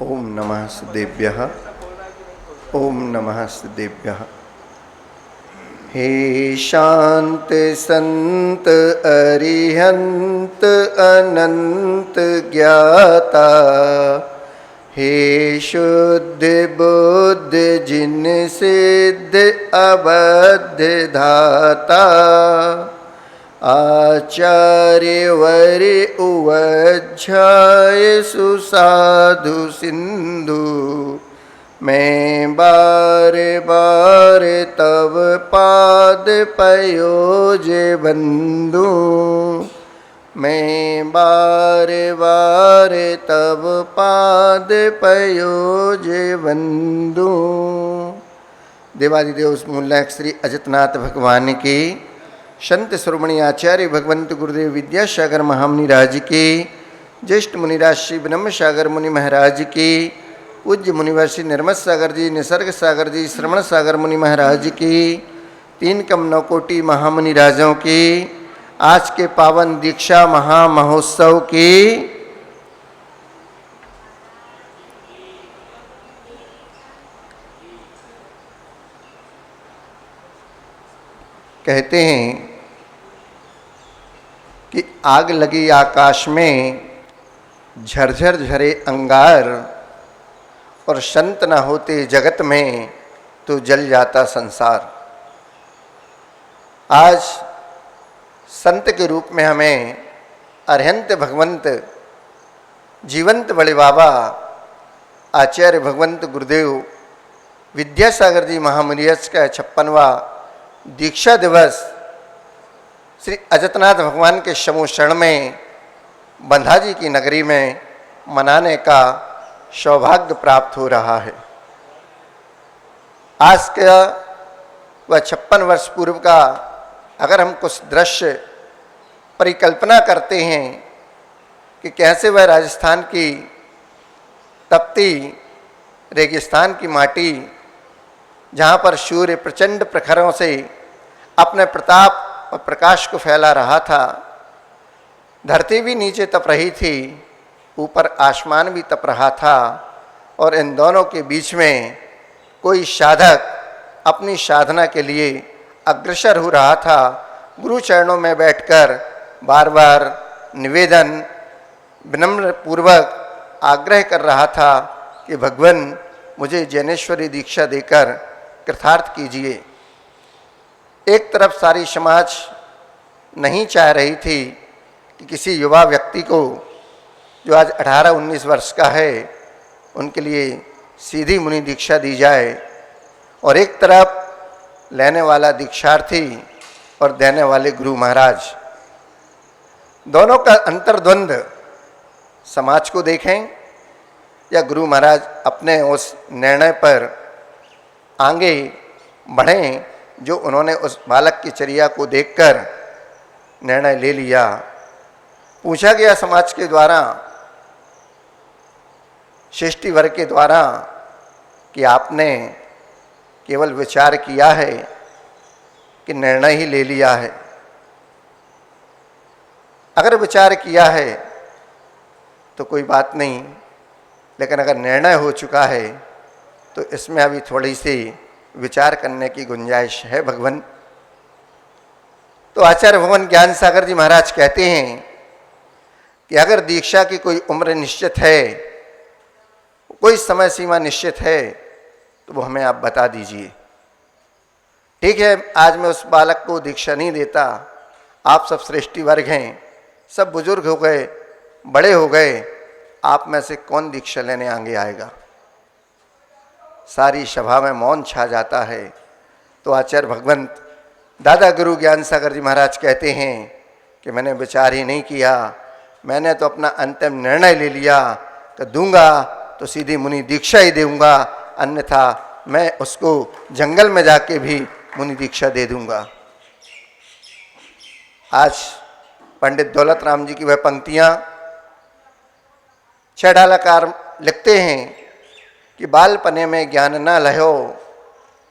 ओम नमः सिद्धेभ्यः। ओम नमः सिद्धेभ्यः। हे शांत संत अरिहंत अनंत ज्ञाता, हे शुद्ध बुद्ध जिन सिद्ध अबद्ध धाता, आचार्य वर उवज्झाय सुसाधु सिंधु, मैं बार बार तब पाद पयोज बंदू, मैं बार बार तब पाद पयोज बंदू। देवादिदेव मूलनायक श्री अजितनाथ भगवान की, संत शिरोमणि आचार्य भगवंत गुरुदेव विद्यासागर महामुनि राज की, ज्येष्ठ मुनिराज श्री ब्रह्म सागर मुनि महाराज की, पूज्य मुनिवर श्री निर्मल सागर जी, निसर्ग सागर जी, श्रवण सागर मुनि महाराज की, तीन कम नौ कोटि महामुनि राजों की, आज के पावन दीक्षा महामहोत्सव की कहते हैं कि आग लगी आकाश में, झरझर झरे अंगार, और संत न होते जगत में तो जल जाता संसार। आज संत के रूप में हमें अरहंत भगवंत जीवंत बड़े बाबा आचार्य भगवंत गुरुदेव विद्यासागर जी महामुनियस का 56वां दीक्षा दिवस श्री अजितनाथ भगवान के समूह शरण में बंधा जी की नगरी में मनाने का सौभाग्य प्राप्त हो रहा है। आज का वह 56 वर्ष पूर्व का अगर हम कुछ दृश्य परिकल्पना करते हैं कि कैसे वह राजस्थान की तपती रेगिस्तान की माटी, जहाँ पर सूर्य प्रचंड प्रखरों से अपने प्रताप और प्रकाश को फैला रहा था, धरती भी नीचे तप रही थी, ऊपर आसमान भी तप रहा था, और इन दोनों के बीच में कोई साधक अपनी साधना के लिए अग्रसर हो रहा था। गुरु चरणों में बैठकर बार बार निवेदन विनम्र पूर्वक आग्रह कर रहा था कि भगवान मुझे ज्ञानेश्वरी दीक्षा देकर कृतार्थ कीजिए। एक तरफ सारी समाज नहीं चाह रही थी कि किसी युवा व्यक्ति को जो आज 18-19 वर्ष का है उनके लिए सीधी मुनि दीक्षा दी जाए, और एक तरफ लेने वाला दीक्षार्थी और देने वाले गुरु महाराज, दोनों का अंतर्द्वंद समाज को देखें या गुरु महाराज अपने उस निर्णय पर आगे बढ़ें जो उन्होंने उस बालक की चर्या को देखकर निर्णय ले लिया। पूछा गया समाज के द्वारा, शिष्टि वर्ग के द्वारा, कि आपने केवल विचार किया है कि निर्णय ही ले लिया है। अगर विचार किया है तो कोई बात नहीं, लेकिन अगर निर्णय हो चुका है तो इसमें अभी थोड़ी सी विचार करने की गुंजाइश है भगवान। तो आचार्य भगवान ज्ञान सागर जी महाराज कहते हैं कि अगर दीक्षा की कोई उम्र निश्चित है, कोई समय सीमा निश्चित है, तो वो हमें आप बता दीजिए। ठीक है, आज मैं उस बालक को दीक्षा नहीं देता, आप सब श्रेष्ठी वर्ग हैं, सब बुजुर्ग हो गए, बड़े हो गए, आप में से कौन दीक्षा लेने आगे आएगा? सारी सभा में मौन छा जाता है। तो आचार्य भगवंत दादा गुरु ज्ञान सागर जी महाराज कहते हैं कि मैंने विचार ही नहीं किया, मैंने तो अपना अंतिम निर्णय ले लिया कि दूंगा तो सीधी मुनि दीक्षा ही दूंगा, अन्यथा मैं उसको जंगल में जाके भी मुनि दीक्षा दे दूंगा। आज पंडित दौलत राम जी की वह पंक्तियां छेड़ालाकार लिखते हैं कि बालपने में ज्ञान न लहो,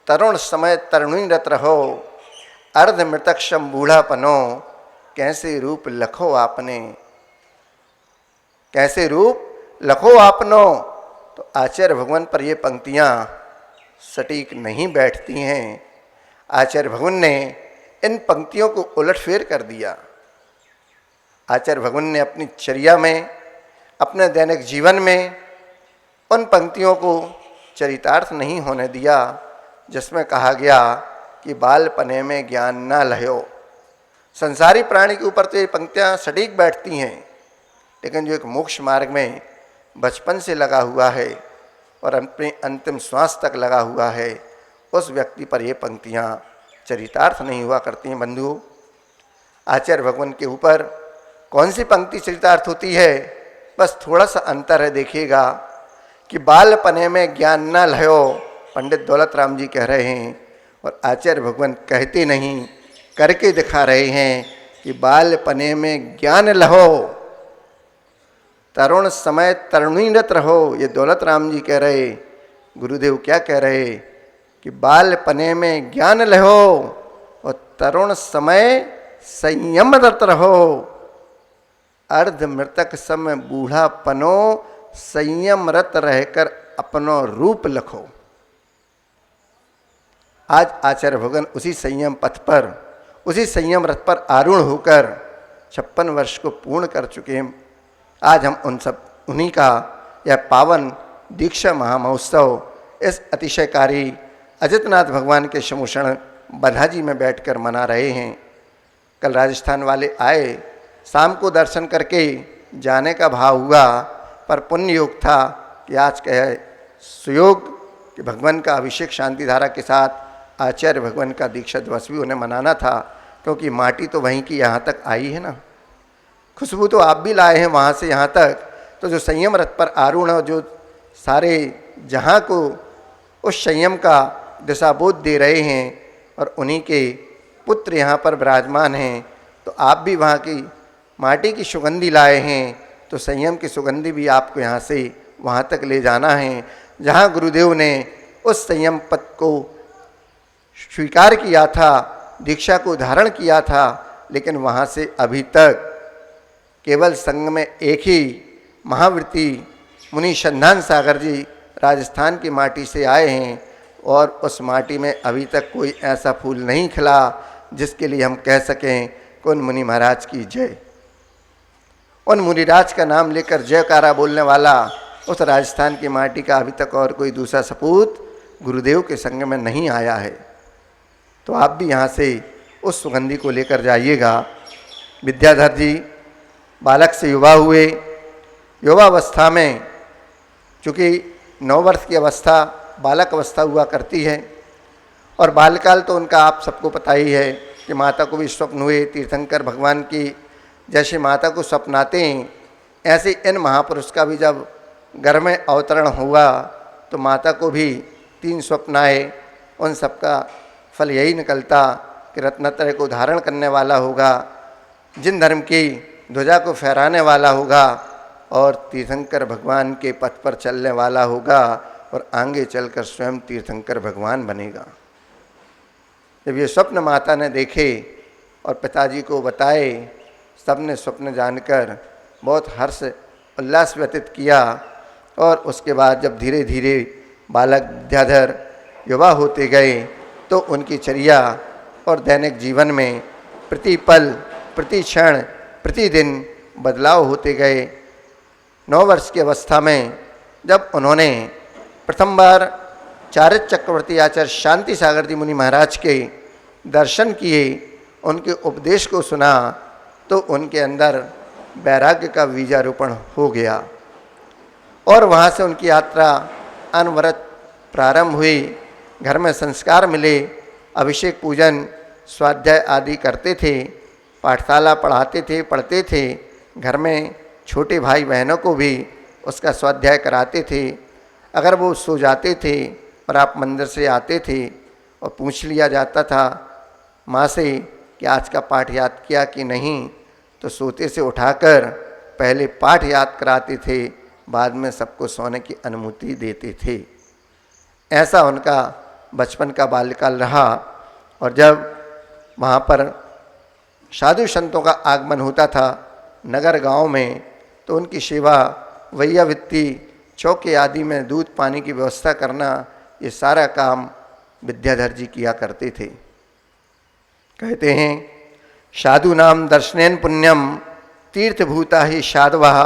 तरुण समय तरुणी रत रहो, अर्ध मृतक शम बूढ़ा पनो, कैसे रूप लखो आपने, कैसे रूप लखो आपनो। तो और आचार्य भगवान पर ये पंक्तियाँ सटीक नहीं बैठती हैं। आचार्य भगवान ने इन पंक्तियों को उलटफेर कर दिया। आचार्य भगवान ने अपनी चर्या में, अपने दैनिक जीवन में उन पंक्तियों को चरितार्थ नहीं होने दिया जिसमें कहा गया कि बालपने में ज्ञान न लहो। संसारी प्राणी के ऊपर तो ये पंक्तियाँ सटीक बैठती हैं, लेकिन जो एक मोक्ष मार्ग में बचपन से लगा हुआ है और अपने अंतिम श्वास तक लगा हुआ है, उस व्यक्ति पर ये पंक्तियाँ चरितार्थ नहीं हुआ करती हैं। बंधुओं, आचार्य भगवान के ऊपर कौन सी पंक्ति चरितार्थ होती है? बस थोड़ा सा अंतर है, देखिएगा कि बालपने में ज्ञान न लहो, पंडित दौलत राम जी कह रहे हैं, और आचार्य भगवान कहते नहीं, करके दिखा रहे हैं कि बालपने में ज्ञान लहो, तरुण समय तरुणीरत रहो। ये दौलत राम जी कह रहे, गुरुदेव क्या कह रहे कि बालपने में ज्ञान लहो और तरुण समय संयमरत रहो, अर्ध मृतक समय बूढ़ापनो संयमरत रहकर अपनो रूप लखो। आज आचार्य भगवान उसी संयम पथ पर, उसी संयम रथ पर आरूढ़ होकर 56 वर्ष को पूर्ण कर चुके हैं। आज हम उन्हीं का यह पावन दीक्षा महामहोत्सव इस अतिशयकारी अजितनाथ भगवान के समूषण बधाजी में बैठकर मना रहे हैं। कल राजस्थान वाले आए, शाम को दर्शन करके जाने का भाव हुआ, पर पुण्य योग था कि आज कहे सुयोग कि भगवान का अभिषेक शांति धारा के साथ आचार्य भगवान का दीक्षा दिवस भी उन्हें मनाना था, क्योंकि माटी तो वहीं की यहाँ तक आई है ना, खुशबू तो आप भी लाए हैं वहाँ से यहाँ तक। तो जो संयम रथ पर आरूढ़ और जो सारे जहाँ को उस संयम का दिशाबोध दे रहे हैं और उन्हीं के पुत्र यहाँ पर विराजमान हैं, तो आप भी वहाँ की माटी की सुगंधी लाए हैं, तो संयम की सुगंधी भी आपको यहाँ से वहाँ तक ले जाना है जहाँ गुरुदेव ने उस संयम पद को स्वीकार किया था, दीक्षा को धारण किया था, लेकिन वहाँ से अभी तक केवल संग में एक ही महावृत्ति मुनि संधान सागर जी राजस्थान की माटी से आए हैं, और उस माटी में अभी तक कोई ऐसा फूल नहीं खिला जिसके लिए हम कह सकें कि उन मुनि महाराज की जय। उन मुनिराज का नाम लेकर जयकारा बोलने वाला उस राजस्थान की माटी का अभी तक और कोई दूसरा सपूत गुरुदेव के संग में नहीं आया है। तो आप भी यहाँ से उस सुगंधी को लेकर जाइएगा। विद्याधर जी बालक से युवा हुए, युवावस्था में चूँकि 9 वर्ष की अवस्था बालक अवस्था हुआ करती है, और बालकाल तो उनका आप सबको पता ही है कि माता को भी स्वप्न हुए। तीर्थंकर भगवान की जैसे माता को स्वप्न आते हैं, ऐसे इन महापुरुष का भी जब घर में अवतरण हुआ तो माता को भी 3 स्वप्न आए। उन सबका फल यही निकलता कि रत्नत्रय को धारण करने वाला होगा, जिन धर्म की ध्वजा को फहराने वाला होगा, और तीर्थंकर भगवान के पथ पर चलने वाला होगा, और आगे चलकर स्वयं तीर्थंकर भगवान बनेगा। जब ये स्वप्न माता ने देखे और पिताजी को बताए, सबने स्वप्न जानकर बहुत हर्ष उल्लास व्यतीत किया। और उसके बाद जब धीरे धीरे बालक विद्याधर युवा होते गए, तो उनकी चर्या और दैनिक जीवन में प्रति पल, प्रति क्षण, प्रतिदिन बदलाव होते गए। 9 वर्ष की अवस्था में जब उन्होंने प्रथम बार चारित्र चक्रवर्ती आचार्य शांति सागर जी मुनि महाराज के दर्शन किए, उनके उपदेश को सुना, तो उनके अंदर वैराग्य का बीजारोपण हो गया, और वहाँ से उनकी यात्रा अनवरत प्रारंभ हुई। घर में संस्कार मिले, अभिषेक पूजन स्वाध्याय आदि करते थे, पाठशाला पढ़ाते थे, पढ़ते थे। घर में छोटे भाई बहनों को भी उसका स्वाध्याय कराते थे। अगर वो सो जाते थे और आप मंदिर से आते थे और पूछ लिया जाता था माँ से कि आज का पाठ याद किया कि नहीं, तो सोते से उठाकर पहले पाठ याद कराते थे, बाद में सबको सोने की अनुमति देते थे। ऐसा उनका बचपन का बाल्यकाल रहा। और जब वहाँ पर साधु संतों का आगमन होता था नगर गांव में, तो उनकी सेवा वैयावृत्ति चौके आदि में दूध पानी की व्यवस्था करना, ये सारा काम विद्याधर जी किया करते थे। कहते हैं साधु नाम दर्शनेन पुण्यम तीर्थभूता ही साधवः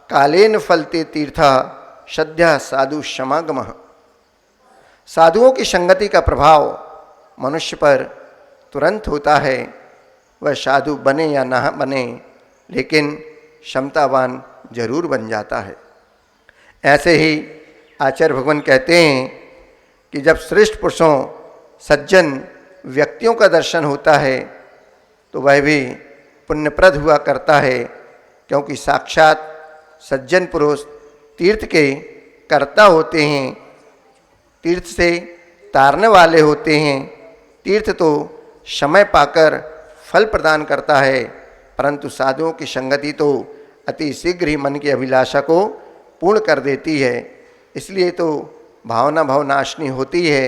कालेन फलते तीर्थ सद्य साधु समागम। साधुओं की संगति का प्रभाव मनुष्य पर तुरंत होता है, वह साधु बने या ना बने, लेकिन क्षमतावान जरूर बन जाता है। ऐसे ही आचार्य भगवान कहते हैं कि जब श्रेष्ठ पुरुषों सज्जन व्यक्तियों का दर्शन होता है तो वह भी पुण्यप्रद हुआ करता है, क्योंकि साक्षात सज्जन पुरुष तीर्थ के कर्ता होते हैं, तीर्थ से तारने वाले होते हैं। तीर्थ तो समय पाकर फल प्रदान करता है, परंतु साधुओं की संगति तो अति शीघ्र ही मन की अभिलाषा को पूर्ण कर देती है। इसलिए तो भावना भावनाशनी होती है।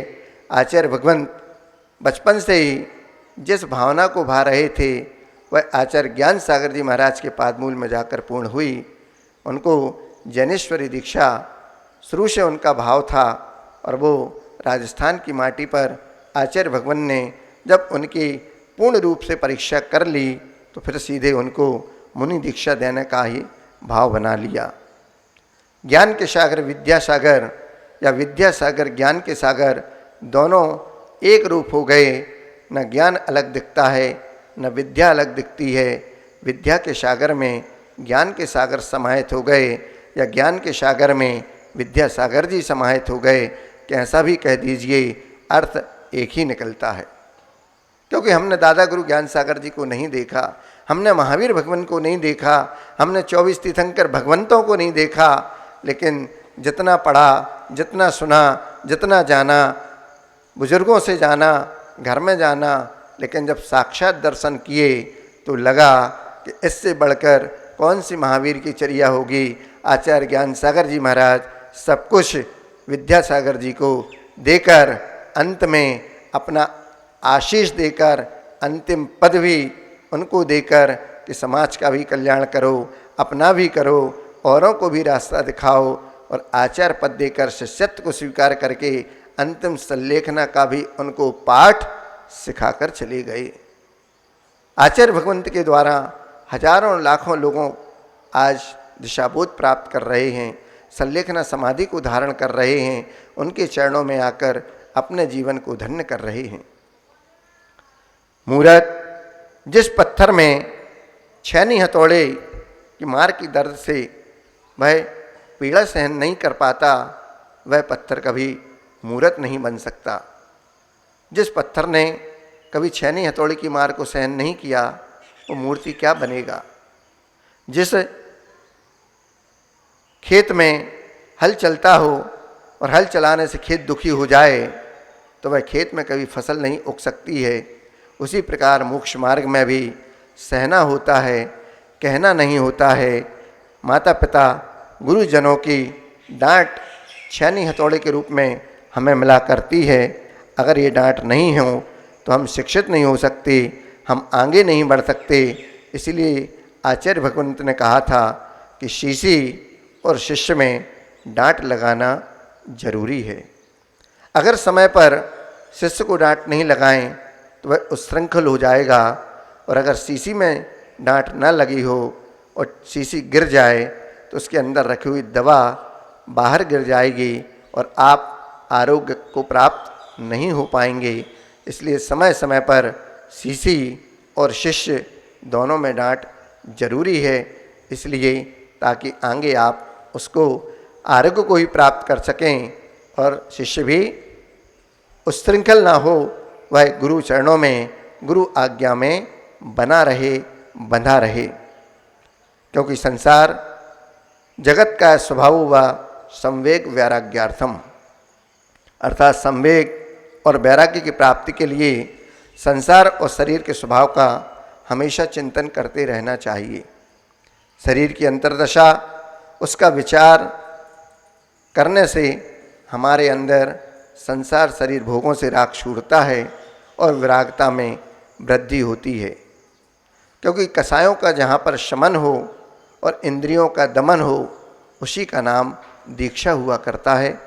आचार्य भगवंत बचपन से ही जिस भावना को भा रहे थे वह आचार्य ज्ञान सागर जी महाराज के पादमूल में जाकर पूर्ण हुई। उनको जैनेश्वरी दीक्षा शुरू से उनका भाव था, और वो राजस्थान की माटी पर आचार्य भगवान ने जब उनकी पूर्ण रूप से परीक्षा कर ली तो फिर सीधे उनको मुनि दीक्षा देने का ही भाव बना लिया। ज्ञान के सागर विद्या सागर या विद्या सागर ज्ञान के सागर दोनों एक रूप हो गए। न ज्ञान अलग दिखता है, न विद्या अलग दिखती है। विद्या के सागर में ज्ञान के सागर समाहित हो गए, या ज्ञान के सागर में विद्या सागर जी समाहित हो गए। कैसा भी कह दीजिए, अर्थ एक ही निकलता है। क्योंकि हमने दादा गुरु ज्ञान सागर जी को नहीं देखा, हमने महावीर भगवान को नहीं देखा, हमने 24 तीर्थंकर भगवंतों को नहीं देखा, लेकिन जितना पढ़ा, जितना सुना, जितना जाना, बुजुर्गों से जाना, घर में जाना, लेकिन जब साक्षात दर्शन किए तो लगा कि इससे बढ़कर कौन सी महावीर की चर्या होगी। आचार्य ज्ञान सागर जी महाराज सब कुछ विद्यासागर जी को देकर, अंत में अपना आशीष देकर, अंतिम पद भी उनको देकर कि समाज का भी कल्याण करो, अपना भी करो, औरों को भी रास्ता दिखाओ, और आचार्य पद देकर शिष्यत्व को स्वीकार करके अंतिम संलेखना का भी उनको पाठ सिखाकर चले गए। आचार्य भगवंत के द्वारा हजारों लाखों लोगों आज दिशाबोध प्राप्त कर रहे हैं, संलेखना समाधि को धारण कर रहे हैं, उनके चरणों में आकर अपने जीवन को धन्य कर रहे हैं। मूर्त जिस पत्थर में छैनी हथौड़े की मार की दर्द से वह पीड़ा सहन नहीं कर पाता, वह पत्थर कभी मूर्त नहीं बन सकता। जिस पत्थर ने कभी छैनी हथौड़ी की मार को सहन नहीं किया, वो मूर्ति क्या बनेगा। जिस खेत में हल चलता हो और हल चलाने से खेत दुखी हो जाए तो वह खेत में कभी फसल नहीं उग सकती है। उसी प्रकार मोक्ष मार्ग में भी सहना होता है, कहना नहीं होता है। माता पिता गुरुजनों की डांट छैनी हथौड़े के रूप में हमें मिला करती है। अगर ये डांट नहीं हो तो हम शिक्षित नहीं हो सकते, हम आगे नहीं बढ़ सकते। इसलिए आचार्य भगवंत ने कहा था कि शिष्य और शिष्य में डांट लगाना जरूरी है। अगर समय पर शिष्य को डांट नहीं लगाएं तो वह उच्छृंखल हो जाएगा, और अगर शीशी में डांट न लगी हो और शीशी गिर जाए तो उसके अंदर रखी हुई दवा बाहर गिर जाएगी और आप आरोग्य को प्राप्त नहीं हो पाएंगे। इसलिए समय समय पर शीशी और शिष्य दोनों में डांट जरूरी है, इसलिए ताकि आगे आप उसको आरोग्य को ही प्राप्त कर सकें और शिष्य भी उच्छृंखल ना हो, वह गुरु चरणों में, गुरु आज्ञा में बना रहे, बंधा रहे। क्योंकि संसार जगत का स्वभाव व संवेग वैराग्यार्थम, अर्थात संवेग और वैराग्य की प्राप्ति के लिए संसार और शरीर के स्वभाव का हमेशा चिंतन करते रहना चाहिए। शरीर की अंतर्दशा, उसका विचार करने से हमारे अंदर संसार शरीर भोगों से राग छूटता है और विरागता में वृद्धि होती है। क्योंकि कसायों का जहाँ पर शमन हो और इंद्रियों का दमन हो, उसी का नाम दीक्षा हुआ करता है।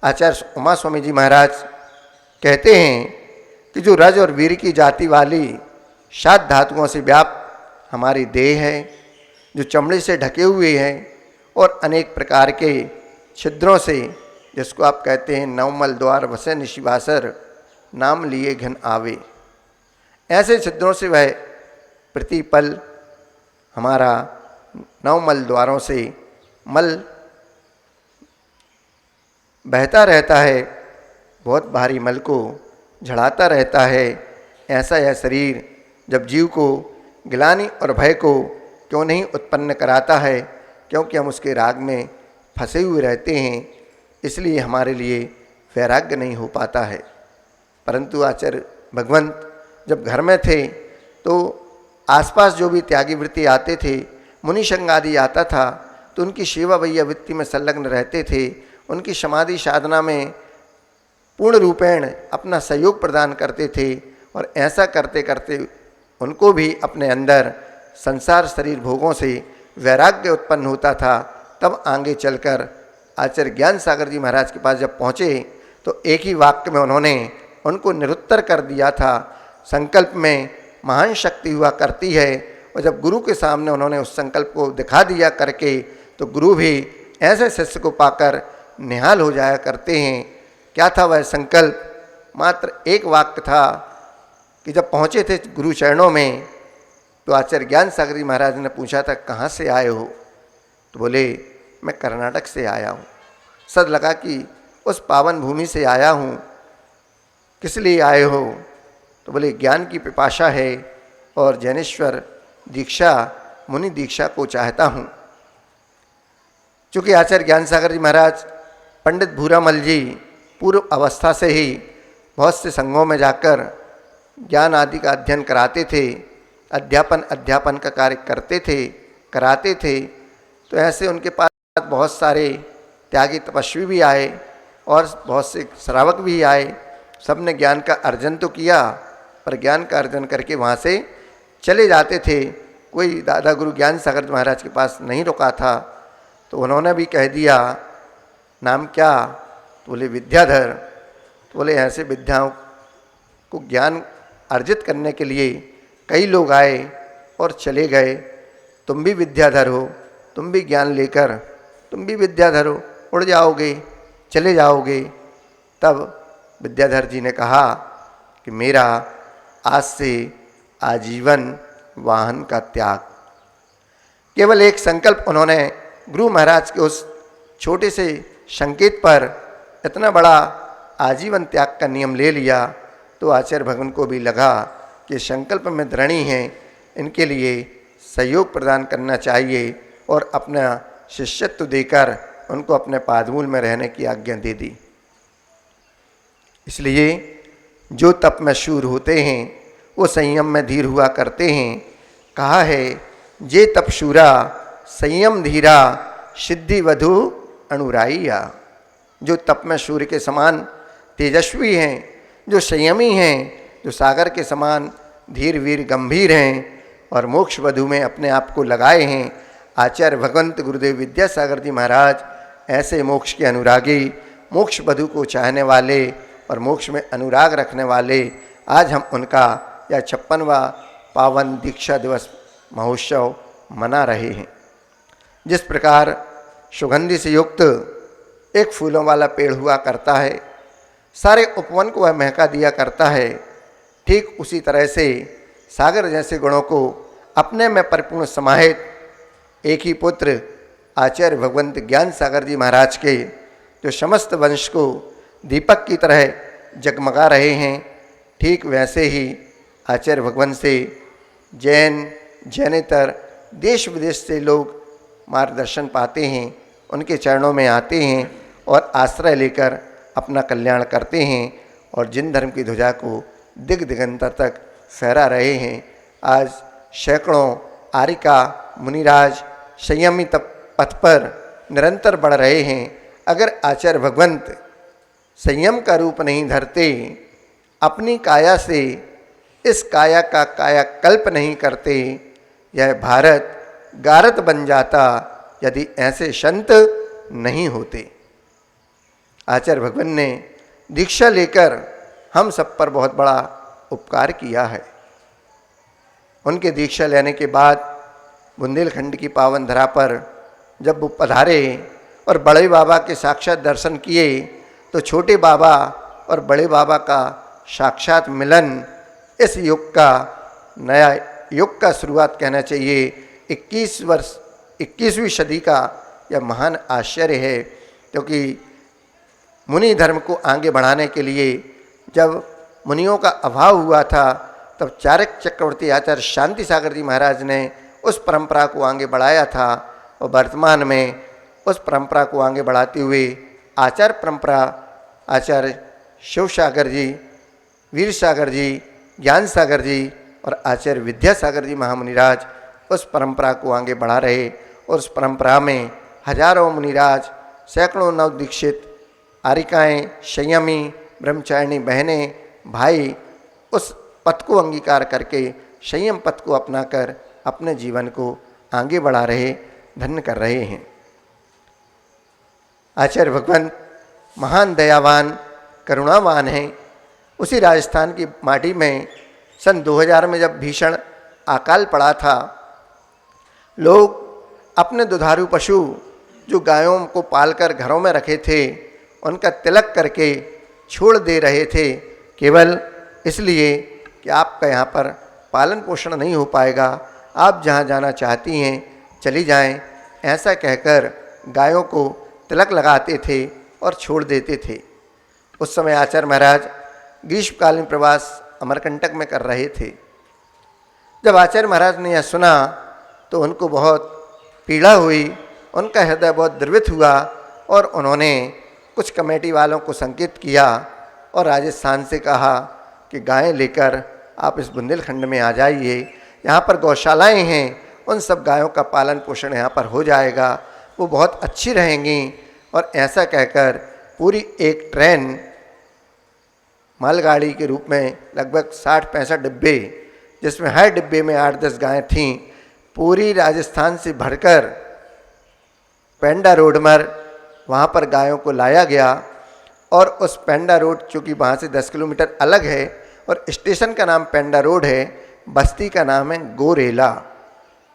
आचार्य उमा स्वामी जी महाराज कहते हैं कि जो रज और वीर की जाति वाली 7 धातुओं से व्याप्त हमारी देह है, जो चमड़े से ढके हुए हैं और अनेक प्रकार के छिद्रों से, जिसको आप कहते हैं नवमल द्वार वसे निशिवासर नाम लिए घन आवे, ऐसे छिद्रों से वह प्रतिपल हमारा नवमल द्वारों से मल बहता रहता है, बहुत भारी मल को झड़ाता रहता है। ऐसा यह शरीर जब जीव को गिलानी और भय को क्यों नहीं उत्पन्न कराता है, क्योंकि हम उसके राग में फंसे हुए रहते हैं, इसलिए हमारे लिए वैराग्य नहीं हो पाता है। परंतु आचार्य भगवंत जब घर में थे तो आसपास जो भी त्यागी वृत्ति आते थे, मुनि संग आदि आता था, तो उनकी सेवा वैया वृत्ति में संलग्न रहते थे, उनकी समाधि साधना में पूर्ण रूपेण अपना सहयोग प्रदान करते थे। और ऐसा करते करते उनको भी अपने अंदर संसार शरीर भोगों से वैराग्य उत्पन्न होता था। तब आगे चलकर आचार्य ज्ञान सागर जी महाराज के पास जब पहुँचे तो एक ही वाक्य में उन्होंने उनको निरुत्तर कर दिया था। संकल्प में महान शक्ति हुआ करती है, और जब गुरु के सामने उन्होंने उस संकल्प को दिखा दिया करके, तो गुरु भी ऐसे शिष्य को पाकर निहाल हो जाया करते हैं। क्या था वह संकल्प? मात्र एक वाक्य था कि जब पहुँचे थे गुरु चरणों में तो आचार्य ज्ञान सागर जी महाराज ने पूछा था, कहाँ से आए हो? तो बोले, मैं कर्नाटक से आया हूँ। सद लगा कि उस पावन भूमि से आया हूँ। किस लिए आए हो? तो बोले, ज्ञान की पिपाशा है और जैनेश्वर दीक्षा, मुनि दीक्षा को चाहता हूँ। चूँकि आचार्य ज्ञान सागर जी महाराज पंडित भूरामल जी पूर्व अवस्था से ही बहुत से संघों में जाकर ज्ञान आदि का अध्ययन कराते थे, अध्यापन का कार्य करते थे, कराते थे। तो ऐसे उनके पास बहुत सारे त्यागी तपस्वी भी आए और बहुत से श्रावक भी आए। सब ने ज्ञान का अर्जन तो किया, पर ज्ञान का अर्जन करके वहाँ से चले जाते थे। कोई दादा गुरु ज्ञान सागर महाराज के पास नहीं रुका था। तो उन्होंने भी कह दिया, नाम क्या? तो बोले, विद्याधर। तो बोले, ऐसे विद्याओं को ज्ञान अर्जित करने के लिए कई लोग आए और चले गए। तुम भी विद्याधर हो, तुम भी ज्ञान लेकर तुम भी विद्याधर हो, उड़ जाओगे, चले जाओगे। तब विद्याधर जी ने कहा कि मेरा आज से आजीवन वाहन का त्याग। केवल एक संकल्प उन्होंने गुरु महाराज के उस छोटे से संकेत पर इतना बड़ा आजीवन त्याग का नियम ले लिया। तो आचार्य भगवान को भी लगा कि संकल्प में दृढ़ी हैं, इनके लिए सहयोग प्रदान करना चाहिए, और अपना शिष्यत्व देकर उनको अपने पादमूल में रहने की आज्ञा दे दी। इसलिए जो तप में शूर होते हैं वो संयम में धीर हुआ करते हैं। कहा है, जे तप शूरा संयम धीरा सिद्धि वधु अनुराइया। जो तप में सूर्य के समान तेजस्वी हैं, जो संयमी हैं, जो सागर के समान धीर वीर गंभीर हैं और मोक्ष वधु में अपने आप को लगाए हैं। आचार्य भगवंत गुरुदेव विद्यासागर जी महाराज ऐसे मोक्ष के अनुरागी, मोक्ष वधु को चाहने वाले और मोक्ष में अनुराग रखने वाले, आज हम उनका यह 56वां पावन दीक्षा दिवस महोत्सव मना रहे हैं। जिस प्रकार सुगंधि से युक्त एक फूलों वाला पेड़ हुआ करता है, सारे उपवन को वह महका दिया करता है, ठीक उसी तरह से सागर जैसे गुणों को अपने में परिपूर्ण समाहित एक ही पुत्र आचार्य भगवंत ज्ञान सागर जी महाराज के, जो समस्त वंश को दीपक की तरह जगमगा रहे हैं, ठीक वैसे ही आचार्य भगवंत से जैन जैनेतर देश विदेश से लोग मार्गदर्शन पाते हैं, उनके चरणों में आते हैं और आश्रय लेकर अपना कल्याण करते हैं और जिन धर्म की ध्वजा को दिग दिगंतर तक फहरा रहे हैं। आज सैकड़ों आर्यिका मुनिराज संयमी पथ पर निरंतर बढ़ रहे हैं। अगर आचार्य भगवंत संयम का रूप नहीं धरते, अपनी काया से इस काया का कायाकल्प नहीं करते, यह भारत गारत बन जाता। यदि ऐसे संत नहीं होते। आचार्य भगवान ने दीक्षा लेकर हम सब पर बहुत बड़ा उपकार किया है। उनके दीक्षा लेने के बाद बुंदेलखंड की पावन धरा पर जब वो पधारे और बड़े बाबा के साक्षात दर्शन किए तो छोटे बाबा और बड़े बाबा का साक्षात मिलन इस युग का नया युग का शुरुआत कहना चाहिए। 21वीं सदी का यह महान आश्चर्य है, क्योंकि मुनि धर्म को आगे बढ़ाने के लिए जब मुनियों का अभाव हुआ था तब चाणक्य चक्रवर्ती आचार्य शांति सागर जी महाराज ने उस परंपरा को आगे बढ़ाया था और वर्तमान में उस परंपरा को आगे बढ़ाते हुए आचार्य परंपरा आचार्य शिव सागर जी, वीर सागर जी, ज्ञान सागर जी और आचार्य विद्यासागर जी महामुनिराज उस परंपरा को आगे बढ़ा रहे और उस परंपरा में हजारों मुनिराज, सैकड़ों नवदीक्षित, आरिकाएँ, संयमी, ब्रह्मचारिणी बहनें, भाई उस पथ को अंगीकार करके संयम पथ को अपनाकर अपने जीवन को आगे बढ़ा रहे, धन्य कर रहे हैं। आचार्य भगवान महान दयावान करुणावान हैं। उसी राजस्थान की माटी में सन 2000 में जब भीषण अकाल पड़ा था, लोग अपने दुधारू पशु जो गायों को पालकर घरों में रखे थे उनका तिलक करके छोड़ दे रहे थे, केवल इसलिए कि आपका यहाँ पर पालन पोषण नहीं हो पाएगा, आप जहाँ जाना चाहती हैं चली जाएं, ऐसा कहकर गायों को तिलक लगाते थे और छोड़ देते थे। उस समय आचार्य महाराज ग्रीष्मकालीन प्रवास अमरकंटक में कर रहे थे। जब आचार्य महाराज ने यह सुना तो उनको बहुत पीड़ा हुई, उनका हृदय बहुत द्रवित हुआ और उन्होंने कुछ कमेटी वालों को संकेत किया और राजस्थान से कहा कि गायें लेकर आप इस बुंदेलखंड में आ जाइए, यहाँ पर गौशालाएं हैं, उन सब गायों का पालन पोषण यहाँ पर हो जाएगा, वो बहुत अच्छी रहेंगी। और ऐसा कहकर पूरी एक ट्रेन मालगाड़ी के रूप में लगभग 60-65 डिब्बे, जिसमें हर डिब्बे में 8-10 गायें थीं, पूरी राजस्थान से भरकर पेंडा रोड पर वहाँ पर गायों को लाया गया। और उस पेंडा रोड चूँकि वहाँ से 10 किलोमीटर अलग है और स्टेशन का नाम पेंडा रोड है, बस्ती का नाम है गोरेला,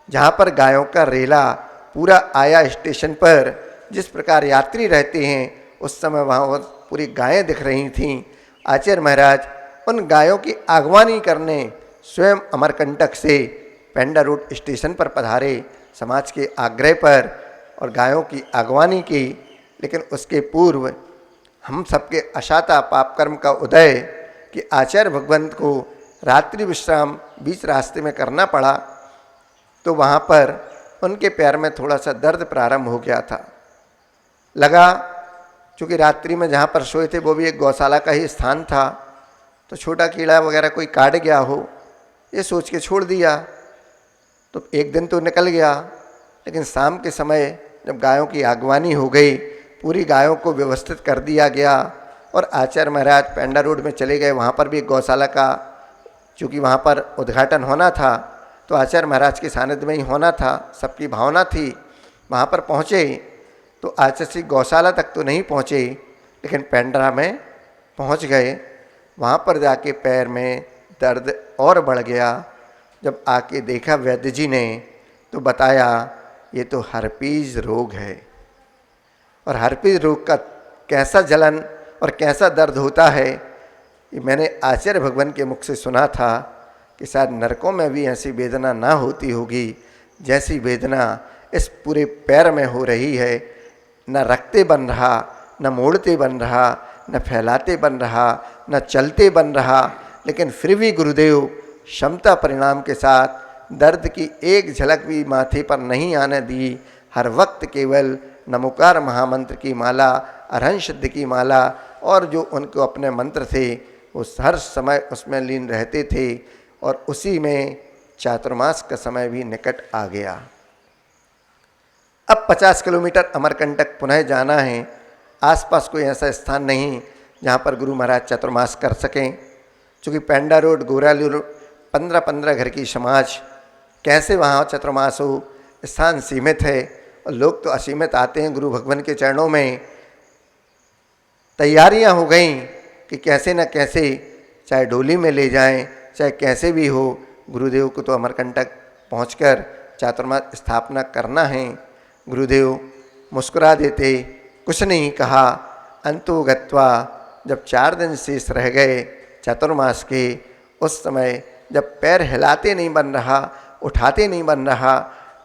जहाँ पर गायों का रेला पूरा आया स्टेशन पर। जिस प्रकार यात्री रहते हैं उस समय वहाँ पूरी गायें दिख रही थीं। आचार्य महाराज उन गायों की आगवानी करने स्वयं अमरकंटक से पेंडा रोड स्टेशन पर पधारे समाज के आग्रह पर और गायों की आगवानी की। लेकिन उसके पूर्व हम सबके अशाता पाप कर्म का उदय कि आचार्य भगवंत को रात्रि विश्राम बीच रास्ते में करना पड़ा, तो वहाँ पर उनके पैर में थोड़ा सा दर्द प्रारंभ हो गया था। लगा चूँकि रात्रि में जहाँ पर सोए थे वो भी एक गौशाला का ही स्थान था, तो छोटा कीड़ा वगैरह कोई काट गया हो, ये सोच के छोड़ दिया। तो एक दिन तो निकल गया, लेकिन शाम के समय जब गायों की आगवानी हो गई, पूरी गायों को व्यवस्थित कर दिया गया और आचार्य महाराज पेंडा रोड में चले गए। वहाँ पर भी गौशाला का चूँकि वहाँ पर उद्घाटन होना था तो आचार्य महाराज के सानिध्य में ही होना था, सबकी भावना थी। वहाँ पर पहुँचे तो आचार्य श्री गौशाला तक तो नहीं पहुँचे, लेकिन पेंड्रा में पहुँच गए। वहाँ पर जाके पैर में दर्द और बढ़ गया। जब आके देखा वैद्य जी ने तो बताया ये तो हर्पीज रोग है। और हर्पीज रोग का कैसा जलन और कैसा दर्द होता है ये मैंने आचार्य भगवान के मुख से सुना था कि शायद नरकों में भी ऐसी वेदना ना होती होगी जैसी वेदना इस पूरे पैर में हो रही है। न रखते बन रहा, न मोड़ते बन रहा, न फैलाते बन रहा, न चलते बन रहा, लेकिन फिर भी गुरुदेव क्षमता परिणाम के साथ दर्द की एक झलक भी माथे पर नहीं आने दी। हर वक्त केवल नमोकार महामंत्र की माला, अरहं सिद्ध की माला और जो उनको अपने मंत्र थे वो हर समय उसमें लीन रहते थे। और उसी में चातुर्मास का समय भी निकट आ गया। अब 50 किलोमीटर अमरकंटक पुनः जाना है। आसपास कोई ऐसा स्थान नहीं जहाँ पर गुरु महाराज चातुर्मास कर सकें। चूँकि पेंडा रोड, गोराली रोड 15-15 घर की समाज, कैसे वहाँ चातुर्मास हो, स्थान सीमित है। और लोग तो असीमित आते हैं गुरु भगवान के चरणों में। तैयारियां हो गई कि कैसे न कैसे चाहे डोली में ले जाएं, चाहे कैसे भी हो, गुरुदेव को तो अमरकंटक पहुंचकर चातुर्मास स्थापना करना है। गुरुदेव मुस्कुरा देते, कुछ नहीं कहा। अंतो गत्वा जब 4 दिन शेष रह गए चातुर्मास के, उस समय जब पैर हिलाते नहीं बन रहा, उठाते नहीं बन रहा,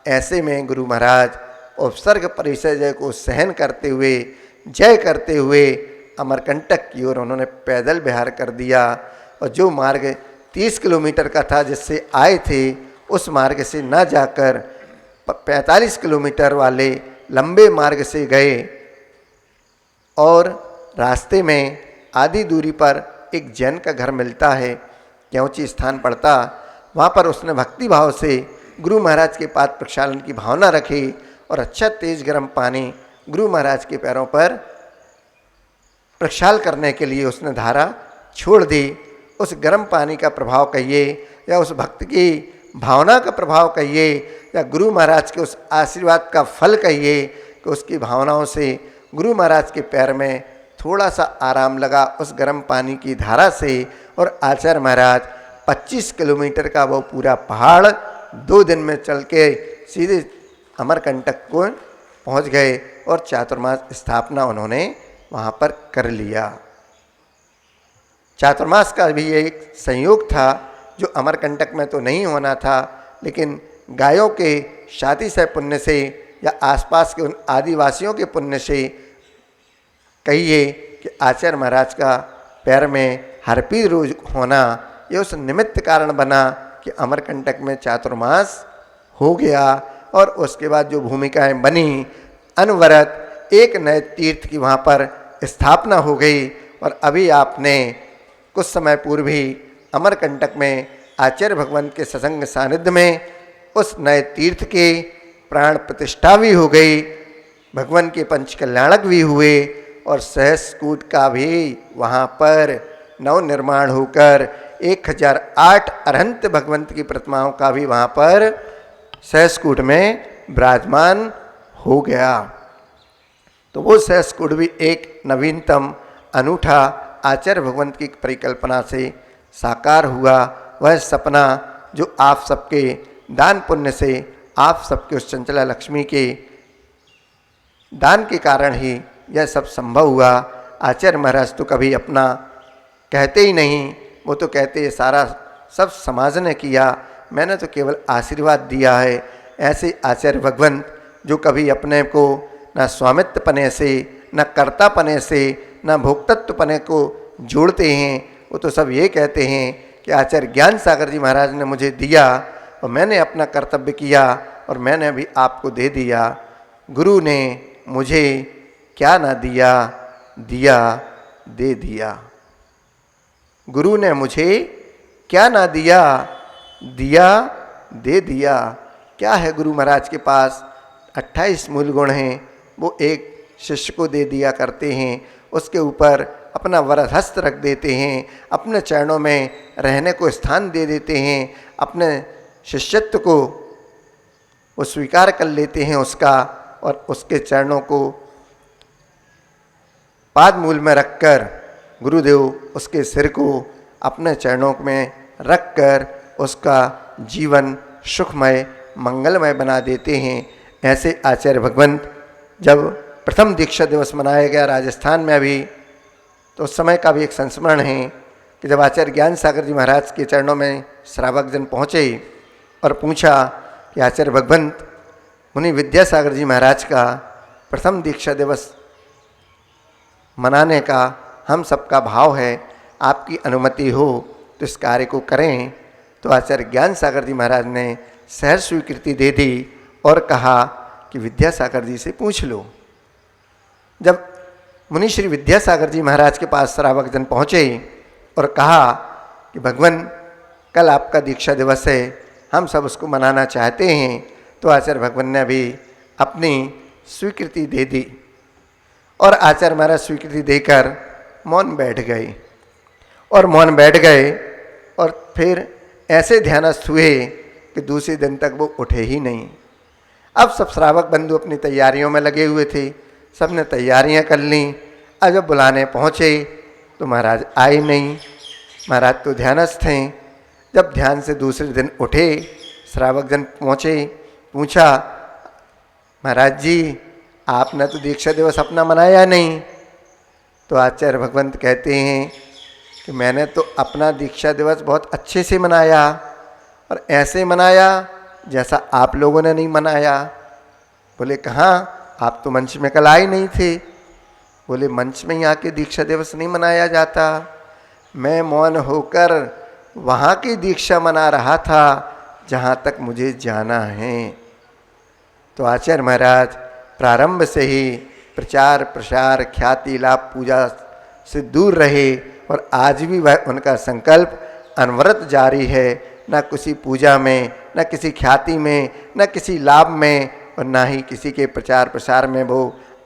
ऐसे में गुरु महाराज उपसर्ग परिचय जय को सहन करते हुए, जय करते हुए अमरकंटक की ओर उन्होंने पैदल विहार कर दिया। और जो मार्ग 30 किलोमीटर का था जिससे आए थे, उस मार्ग से न जाकर 45 किलोमीटर वाले लंबे मार्ग से गए। और रास्ते में आधी दूरी पर एक जैन का घर मिलता है, क्योंकि स्थान पड़ता, वहाँ पर उसने भक्ति भाव से गुरु महाराज के पाद प्रक्षालन की भावना रखी और अच्छा तेज गर्म पानी गुरु महाराज के पैरों पर प्रक्षाल करने के लिए उसने धारा छोड़ दी। उस गर्म पानी का प्रभाव कहिए या उस भक्त की भावना का प्रभाव कहिए या गुरु महाराज के उस आशीर्वाद का फल कहिए कि उसकी भावनाओं से गुरु महाराज के पैर में थोड़ा सा आराम लगा उस गर्म पानी की धारा से। और आचार्य महाराज 25 किलोमीटर का वो पूरा पहाड़ 2 दिन में चल के सीधे अमरकंटक को पहुंच गए और चातुर्मास स्थापना उन्होंने वहाँ पर कर लिया। चातुर्मास का भी एक संयोग था जो अमरकंटक में तो नहीं होना था, लेकिन गायों के शातिशय पुण्य से या आसपास के उन आदिवासियों के पुण्य से कहिए कि आचार्य महाराज का पैर में हरपी रोज होना, ये उस निमित्त कारण बना कि अमरकंटक में चातुर्मास हो गया। और उसके बाद जो भूमिकाएं बनी, अनवरत एक नए तीर्थ की वहाँ पर स्थापना हो गई। और अभी आपने कुछ समय पूर्व ही अमरकंटक में आचार्य भगवान के सत्संग सानिध्य में उस नए तीर्थ के प्राण प्रतिष्ठा भी हो गई, भगवान के पंच कल्याणक भी हुए और सहस्कूट का भी वहाँ पर नव निर्माण होकर 1008 अरहंत भगवंत की प्रतिमाओं का भी वहाँ पर सहस्कूट में विराजमान हो गया। तो वो सहस्कूट भी एक नवीनतम अनूठा आचार्य भगवंत की परिकल्पना से साकार हुआ। वह सपना जो आप सबके दान पुण्य से, आप सबके उस चंचला लक्ष्मी के दान के कारण ही यह सब संभव हुआ। आचार्य महाराज तो कभी अपना कहते ही नहीं, वो तो कहते हैं सारा सब समाज ने किया, मैंने तो केवल आशीर्वाद दिया है। ऐसे आचार्य भगवंत जो कभी अपने को न स्वामित्व पने से, न कर्ता पने से, न भोक्तत्व पने को जोड़ते हैं, वो तो सब ये कहते हैं कि आचार्य ज्ञान सागर जी महाराज ने मुझे दिया और मैंने अपना कर्तव्य किया और मैंने अभी आपको दे दिया। गुरु ने मुझे क्या ना दिया, दिया दे दिया। गुरु ने मुझे क्या ना दिया, दिया दे दिया। क्या है गुरु महाराज के पास? 28 मूल गुण हैं, वो एक शिष्य को दे दिया करते हैं, उसके ऊपर अपना वरद हस्त रख देते हैं, अपने चरणों में रहने को स्थान दे देते हैं, अपने शिष्यत्व को वो स्वीकार कर लेते हैं उसका, और उसके चरणों को पाद मूल में रखकर गुरुदेव उसके सिर को अपने चरणों में रखकर उसका जीवन सुखमय मंगलमय बना देते हैं। ऐसे आचार्य भगवंत जब प्रथम दीक्षा दिवस मनाया गया राजस्थान में अभी, तो उस समय का भी एक संस्मरण है कि जब आचार्य ज्ञान सागर जी महाराज के चरणों में श्रावक जन पहुँचे और पूछा कि आचार्य भगवंत, मुनि विद्यासागर जी महाराज का प्रथम दीक्षा दिवस मनाने का हम सबका भाव है, आपकी अनुमति हो तो इस कार्य को करें। तो आचार्य ज्ञान सागर जी महाराज ने सहर्ष स्वीकृति दे दी और कहा कि विद्यासागर जी से पूछ लो। जब मुनि श्री विद्यासागर जी महाराज के पास श्रावक जन पहुँचे और कहा कि भगवान कल आपका दीक्षा दिवस है, हम सब उसको मनाना चाहते हैं, तो आचार्य भगवान ने भी अपनी स्वीकृति दे दी और आचार्य महाराज स्वीकृति देकर मौन बैठ गए। और मौन बैठ गए और फिर ऐसे ध्यानस्थ हुए कि दूसरे दिन तक वो उठे ही नहीं। अब सब श्रावक बंधु अपनी तैयारियों में लगे हुए थे, सबने तैयारियां कर लीं। अब जब बुलाने पहुँचे तो महाराज आए नहीं। महाराज तो ध्यानस्थ हैं। जब ध्यान से दूसरे दिन उठे, श्रावक जन पहुँचे, पूछा महाराज जी आपने तो दीक्षा दिवस अपना मनाया नहीं। तो आचार्य भगवंत कहते हैं कि मैंने तो अपना दीक्षा दिवस बहुत अच्छे से मनाया, और ऐसे मनाया जैसा आप लोगों ने नहीं मनाया। बोले कहाँ, आप तो मंच में कल आए नहीं थे। बोले मंच में ही आके दीक्षा दिवस नहीं मनाया जाता, मैं मौन होकर वहाँ की दीक्षा मना रहा था जहाँ तक मुझे जाना है। तो आचार्य महाराज प्रारंभ से ही प्रचार प्रसार ख्याति लाभ पूजा से दूर रहे, और आज भी वह उनका संकल्प अनवरत जारी है। न किसी पूजा में, न किसी ख्याति में, न किसी लाभ में, और न ही किसी के प्रचार प्रसार में वो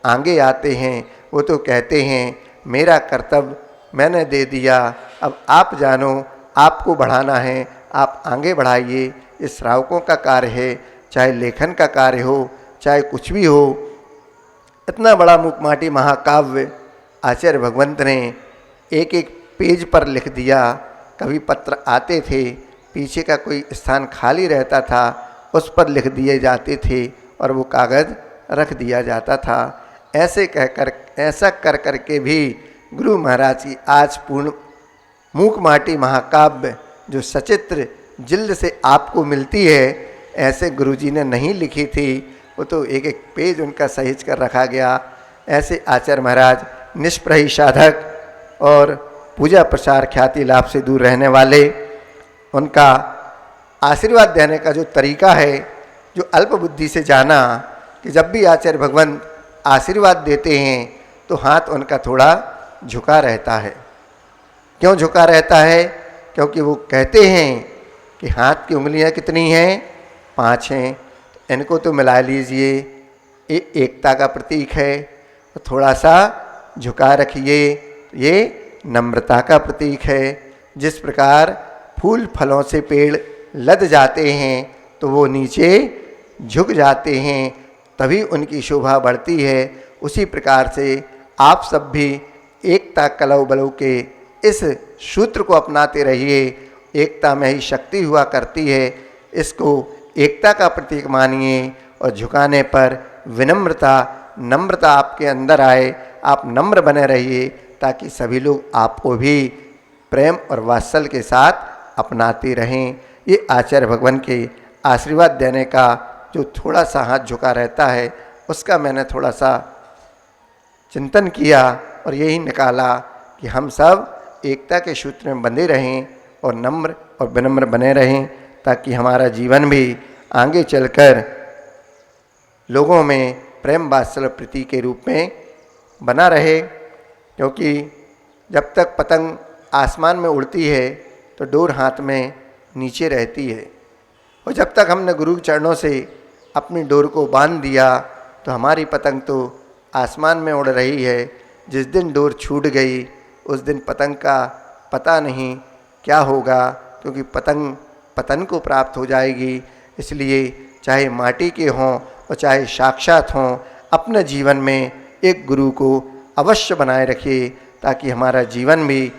आगे आते हैं। वो तो कहते हैं मेरा कर्तव्य मैंने दे दिया, अब आप जानो, आपको बढ़ाना है, आप आगे बढ़ाइए। ये श्रावकों का कार्य है, चाहे लेखन का कार्य हो, चाहे कुछ भी हो। इतना बड़ा मुकमाटी महाकाव्य आचार्य भगवंत ने एक एक पेज पर लिख दिया। कभी पत्र आते थे, पीछे का कोई स्थान खाली रहता था, उस पर लिख दिए जाते थे और वो कागज़ रख दिया जाता था। ऐसे कहकर, ऐसा कर कर के भी गुरु महाराज की आज पूर्ण मूकमाटी महाकाव्य जो सचित्र जिल्द से आपको मिलती है, ऐसे गुरुजी ने नहीं लिखी थी। वो तो एक एक पेज उनका सहेज कर रखा गया। ऐसे आचार्य महाराज निष्प्रही साधक और पूजा प्रसार ख्याति लाभ से दूर रहने वाले, उनका आशीर्वाद देने का जो तरीका है, जो अल्प बुद्धि से जाना कि जब भी आचार्य भगवंत आशीर्वाद देते हैं तो हाथ उनका थोड़ा झुका रहता है। क्यों झुका रहता है? क्योंकि वो कहते हैं कि हाथ की उंगलियां कितनी हैं? 5 हैं। तो इनको तो मिला लीजिए, ये एकता का प्रतीक है। तो थोड़ा सा झुका रखिए, ये नम्रता का प्रतीक है। जिस प्रकार फूल फलों से पेड़ लद जाते हैं तो वो नीचे झुक जाते हैं, तभी उनकी शोभा बढ़ती है। उसी प्रकार से आप सब भी एकता कलौ बलौ के इस सूत्र को अपनाते रहिए। एकता में ही शक्ति हुआ करती है। इसको एकता का प्रतीक मानिए और झुकाने पर विनम्रता, नम्रता आपके अंदर आए। आप नम्र बने रहिए ताकि सभी लोग आपको भी प्रेम और वात्सल्य के साथ अपनाते रहें। ये आचार्य भगवान के आशीर्वाद देने का जो थोड़ा सा हाथ झुका रहता है, उसका मैंने थोड़ा सा चिंतन किया और यही निकाला कि हम सब एकता के सूत्र में बंधे रहें और नम्र और विनम्र बने रहें, ताकि हमारा जीवन भी आगे चलकर लोगों में प्रेम वात्सल्य प्रीति के रूप में बना रहे। क्योंकि जब तक पतंग आसमान में उड़ती है तो डोर हाथ में नीचे रहती है, और जब तक हमने गुरु चरणों से अपनी डोर को बांध दिया तो हमारी पतंग तो आसमान में उड़ रही है। जिस दिन डोर छूट गई उस दिन पतंग का पता नहीं क्या होगा, क्योंकि पतंग पतन को प्राप्त हो जाएगी। इसलिए चाहे माटी के हों और चाहे साक्षात हों, अपने जीवन में एक गुरु को अवश्य बनाए रखिए, ताकि हमारा जीवन भी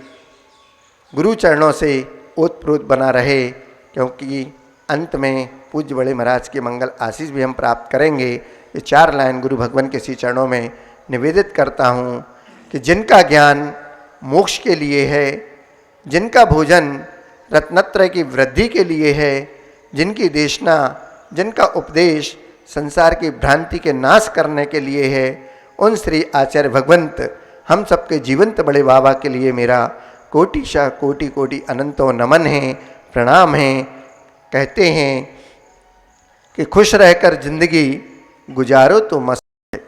गुरु चरणों से ओतप्रोत बना रहे। क्योंकि अंत में पूज्य बड़े महाराज के मंगल आशीष भी हम प्राप्त करेंगे। ये 4 लाइन गुरु भगवान के श्री चरणों में निवेदित करता हूँ कि जिनका ज्ञान मोक्ष के लिए है, जिनका भोजन रत्नत्रय की वृद्धि के लिए है, जिनकी देशना, जिनका उपदेश संसार की भ्रांति के नाश करने के लिए है, उन श्री आचार्य भगवंत हम सबके जीवंत बड़े बाबा के लिए मेरा कोटिशा कोटि कोटि अनंतो नमन है, प्रणाम है। कहते हैं कि खुश रहकर जिंदगी गुजारो तो मस्त है,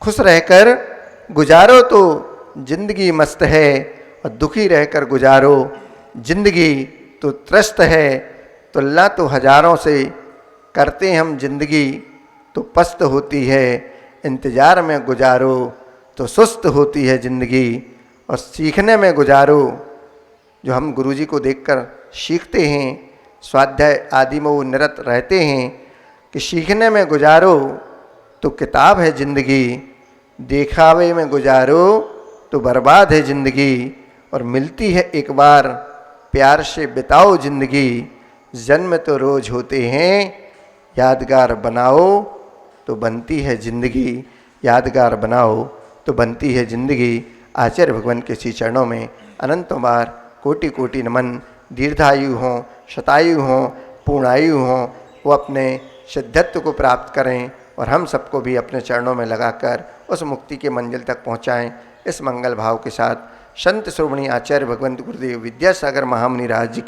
खुश रहकर गुजारो तो जिंदगी मस्त है, और दुखी रहकर गुजारो जिंदगी तो त्रस्त है। तुलना तो हजारों से करते हम जिंदगी तो पस्त होती है, इंतज़ार में गुजारो तो सुस्त होती है जिंदगी, और सीखने में गुजारो। जो हम गुरुजी को देखकर सीखते हैं, स्वाध्याय आदि में वो निरत रहते हैं, कि सीखने में गुजारो तो किताब है ज़िंदगी, दिखावे में गुजारो तो बर्बाद है ज़िंदगी, और मिलती है एक बार प्यार से बिताओ ज़िंदगी, जन्म तो रोज़ होते हैं यादगार बनाओ तो बनती है ज़िंदगी, यादगार बनाओ तो बनती है ज़िंदगी। आचार्य भगवान के श्री चरणों में अनंतों बार कोटि कोटि नमन। दीर्घायु हों, शतायु हों, पूर्णायु हों, वो अपने सिद्धत्व को प्राप्त करें और हम सबको भी अपने चरणों में लगाकर उस मुक्ति के मंजिल तक पहुँचाएँ। इस मंगल भाव के साथ संत श्रोमणी आचार्य भगवंत गुरुदेव विद्यासागर महामुनि राज जी की